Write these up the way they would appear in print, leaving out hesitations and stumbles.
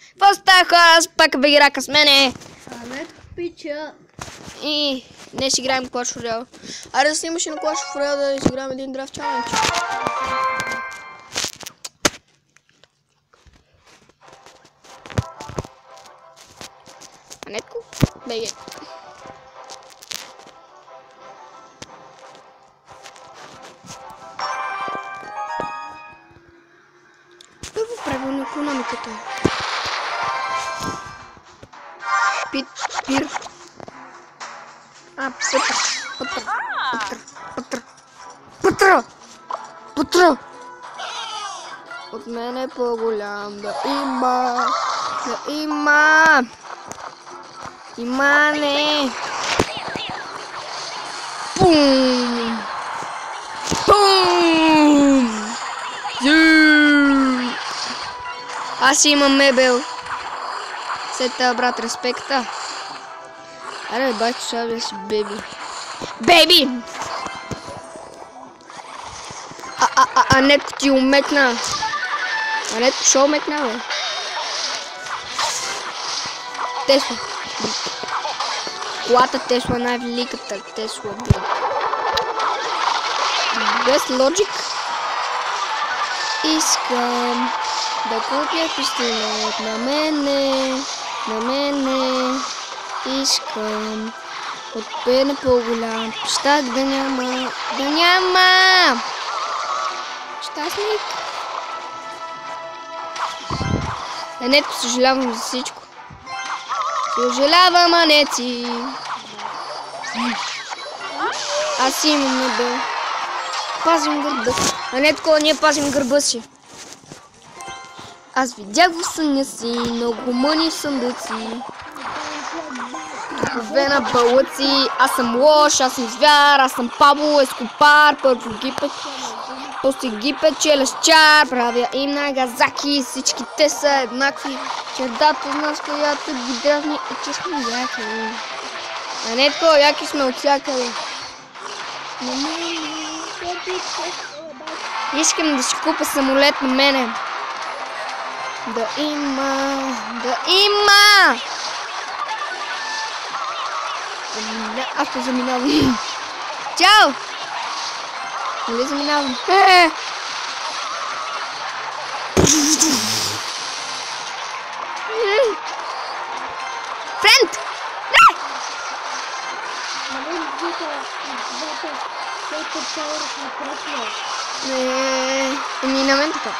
Какво става, хора? Аз пак бе играка с мене. Анет пича. И днес ще играем Clash Royale. Аре да снимаш и на Clash Royale да изиграем един драфт чалендж. Анетко? Беге. Първо правило на икономиката. Пир. Пътра. От мен е по-голям да има. Има не. Пум. Аз имам мебел. Сета, брат, респекта. Аре, бачо, сега си беби. Беби! Анетко ти умекна. Анетко шо умекна, бе? Тесла. Колата Тесла, най-великата Тесла, брат. Без лоджик. Искам да купя пистолет на мене. Искам от пене по-голям пищак да няма. Щастник. Анетко, съжалявам за всичко. Съжалявам, Анеци. Аз имам мебел. Пазим гърба си. Анетко, ние пазим гърба си. Аз видях в съня си много мъни в съндъци. Ковена бълъци. Аз съм лош, аз съм звяр, аз съм Пабло Ескопар. Първо ги после ги печеля с чар. Правя им Нагазаки. Всички те са еднакви. Чердата нас, която ги дразни и че сме яки. Анетко, яки сме от всякъде. Искам да си купя самолет на мене. Да има. Аз ще заминавам. Чао! Нали заминавам? Френд! Еми на мен така.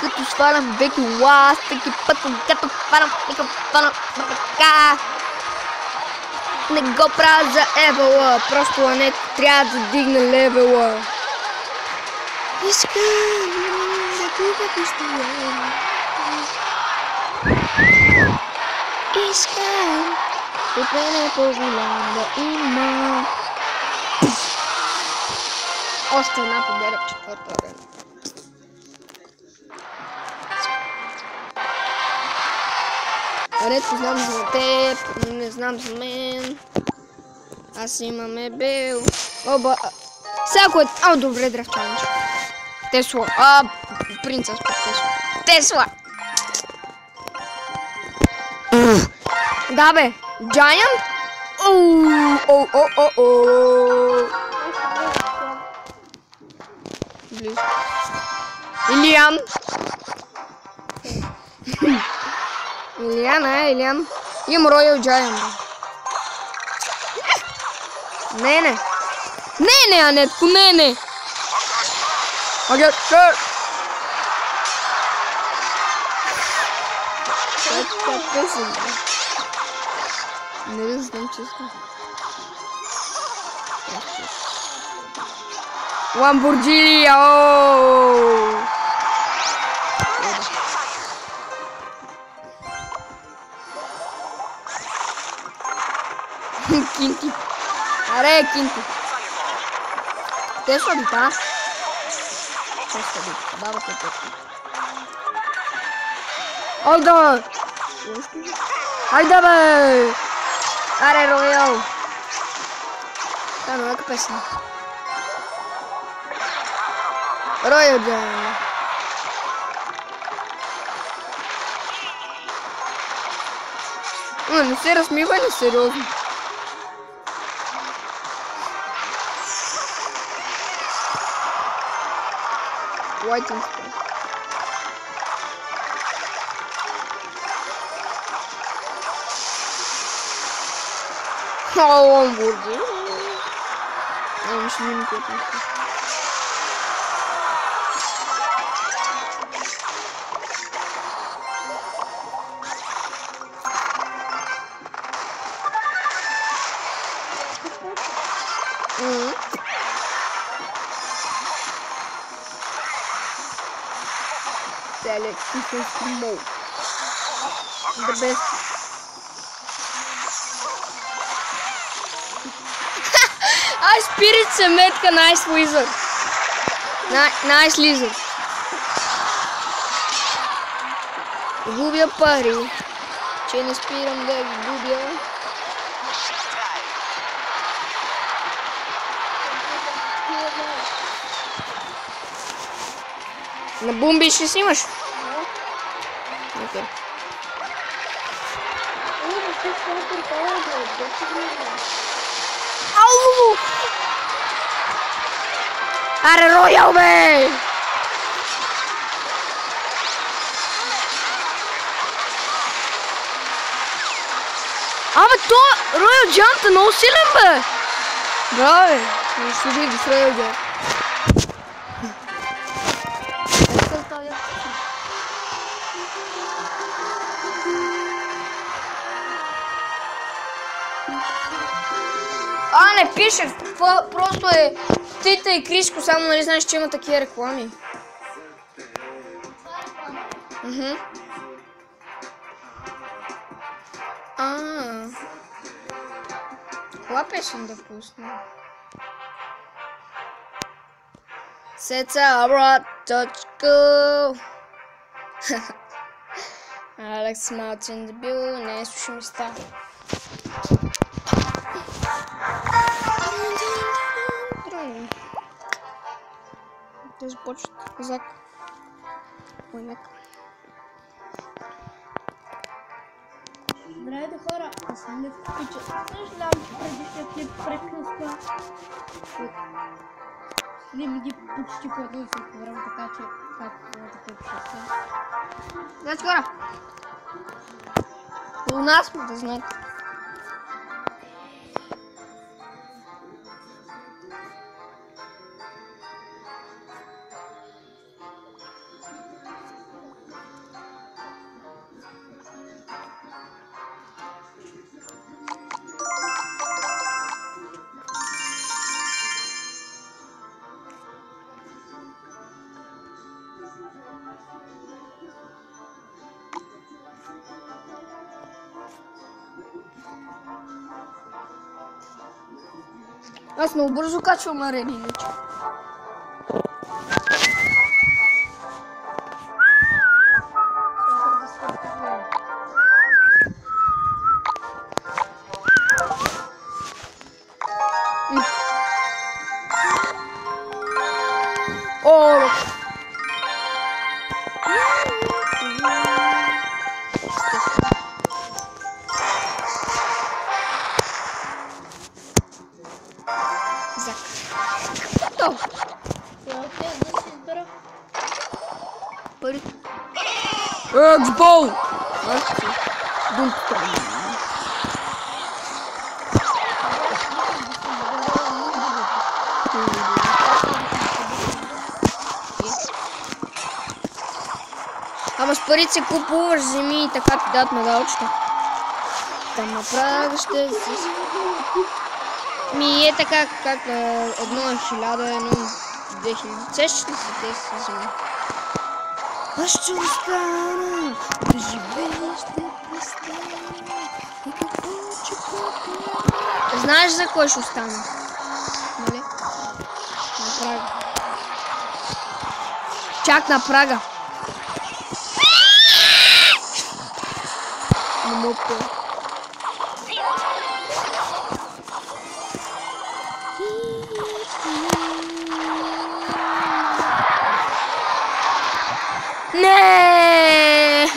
Като свалям веки ласт, таки пътам, като фанам, така. Не го правя за евела, просто Анет трябва да дигне левела. Искам да купя пистолет. Искам от мене по-голям да има. Още една победа в четвърта арена. Анетко, знам за теб, но не знам за мен. Аз имам мебел. Оба. Всяко е... добре, драфт чалендж. Тесла. Принцес под Тесла. Тесла! Да, бе. Giant? Близо. Илиан. Илиан. Имам Royal Giant. Не, Анетко, не. Агет, шер. Това е песен. Не знам честно. Ламборджини, Кинти. Аре, Кинти. Тесла бита. Баба те Тесла. Айде, бе! Аре, Роял. Това е нова песен. Роял, да. Не се размивай на сериозно. Lighting spray. Он бургер. Мишлинки это. Select mode. The best. Spirit се метка, nice wizard. Nice lizard. Губя пари, че не спирам да ги губя. На бомби ще си имаш? Окей. Ау! Аре, Роял, бе! Абе, то Роял Джамп е много силен, бе! Браво, бе! Не служи да с Роял Джамп. Не пише, просто е Тита и Криско, само нали знаеш, че има такива реклами. Коя песен да пусна? Сеца обраточко. Алекс Мартин дебил, не слушай ми става. Да започват казак. Поняк. Здравейте, хора, аз съм Лев Пича. Съжалявам, че предишния клип прекъсва. Снимам ги почти по едно и всеки време, така че как това такива часа. Здравейте, хора! У нас сме да знаете. Аз много бързо качвам арени, иначе. О! X-Ball! Ама с парите си купуваш земи и така ти дадат медалчета. Там на прага ще си... Ми е така, как едно е 1000, едно 2000. Сещаш ли си тези земи? Аз ще остана, да живееш, да престана и какво че попия. Знаеш за кой ще остана? Нали? На прага. Чак на прага. Не мога. Не!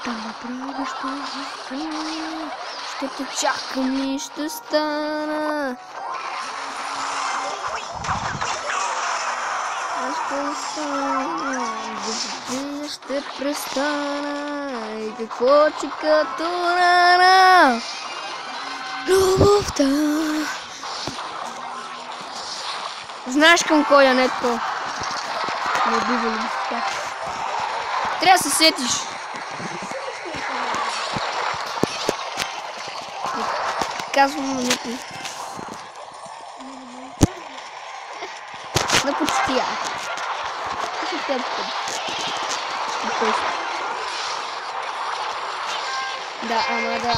Да направиш този стана, ще те чакам и ще стана. Аз ще остана, да ще престана. И какво ти като рана? Любовта. Знаеш към кой е нето? Не бива любовта. Трябва да се сетиш. Казвам на никой. На почти я. Да, ама да.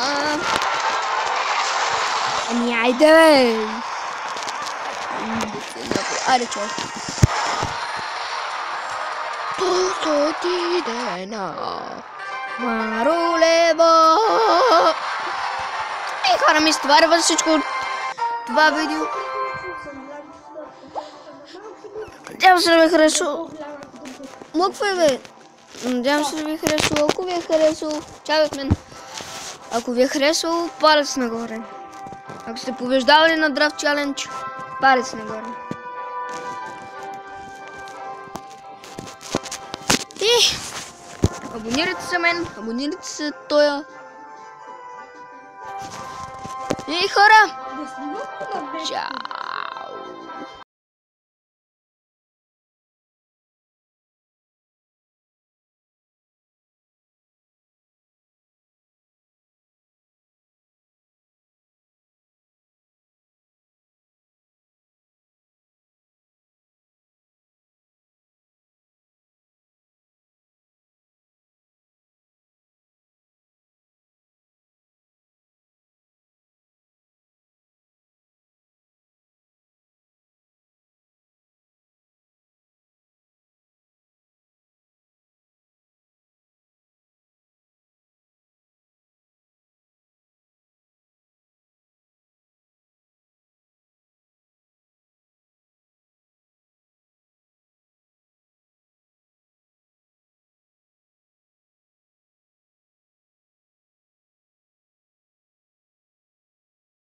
Ами айде бе. Айде чай. То ти дена. Маролево. И хора ми изтоварва всичко от това видео. Надявам се да ви е харесало. Мъква е бе. Надявам се да ви е харесало. Ако ви е харесало, чай от мен. Ако ви е харесало, палец нагоре. Ако сте побеждавали на Draft Challenge, палец нагоре. И абонирайте се мен, абонирайте се тоя. И хора! Чао!